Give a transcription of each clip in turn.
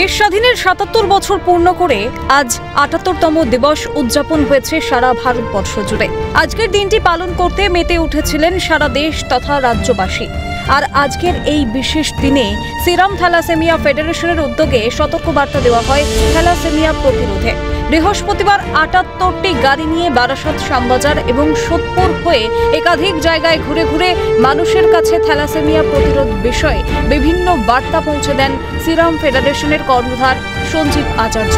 দেশ স্বাধীনের ৭৭ বছর পূর্ণ করে আজ ৭৮তম দিবস উদযাপন হয়েছে সারা ভারতবর্ষ জুড়ে। আজকের দিনটি পালন করতে মেতে উঠেছিলেন সারা দেশ তথা রাজ্যবাসী। আর আজকের এই বিশেষ দিনে সিরাম থ্যালাসেমিয়া ফেডারেশনের উদ্যোগে সতর্কবার্তা দেওয়া হয় থ্যালাসেমিয়া প্রতিরোধে। বৃহস্পতিবার ৭৮টি গাড়ি নিয়ে বারাসাত, শ্যামবাজার এবং সোদপুর হয়ে একাধিক জায়গায় ঘুরে ঘুরে মানুষের কাছে থ্যালাসেমিয়া প্রতিরোধ বিষয়ে বিভিন্ন বার্তা পৌঁছে দেন সিরাম ফেডারেশনের কর্ণধার সঞ্জীব আচার্য।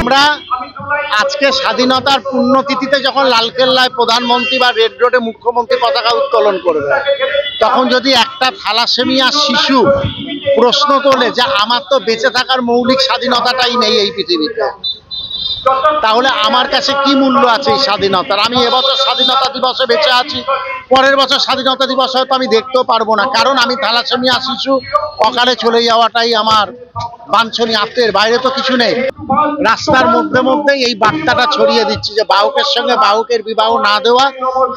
আমরা আজকে স্বাধীনতার পুণ্যতিথিতে যখন লালকেল্লায় প্রধানমন্ত্রী বা রেড রোডে মুখ্যমন্ত্রী পতাকা উত্তোলন করবে, তখন যদি একটা থ্যালাসেমিয়া শিশু প্রশ্ন তোলে যে আমার তো বেঁচে থাকার মৌলিক স্বাধীনতাটাই নেই এই পৃথিবীতে, তাহলে আমার কাছে কি মূল্য আছে এই স্বাধীনতার? আমি এবছর স্বাধীনতা দিবসে বেঁচে আছি, পরের বছর স্বাধীনতা দিবস হয়তো আমি দেখতেও পারবো না, কারণ আমি থ্যালাসেমিয়া শিশু অকালে চলে যাওয়াটাই আমার বাঞ্ছনীয়। আত্মের বাইরে তো কিছু নেই। রাস্তার মধ্যে মধ্যেই এই বার্তাটা ছড়িয়ে দিচ্ছি যে বাহকের সঙ্গে বাহকের বিবাহ না দেওয়া,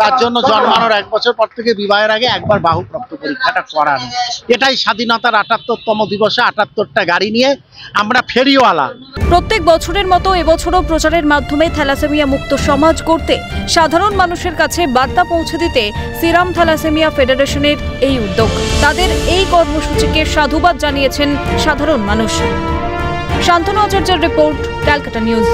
তার জন্য জন্মানোর 1 বছর পর থেকে বিবাহের আগে একবার বাহক রক্ত পরীক্ষাটা করানো। এটাই স্বাধীনতার ৭৮তম দিবসে ৭৮টা গাড়ি নিয়ে আমরা ফেরিওয়ালা। প্রত্যেক বছরের মতো এবছরও প্রচারের মাধ্যমে থ্যালাসেমিয়া মুক্ত সমাজ করতে সাধারণ মানুষের কাছে বার্তা পৌঁছে দিতে সিরাম থ্যালাসেমিয়া ফেডারেশনের এই উদ্যোগ। তাদের এই কর্মসূচিকে সাধুবাদ জানিয়েছেন সাধারণ মানুষ। শান্তনু আচার্যের রিপোর্ট, ক্যালকাটা নিউজ।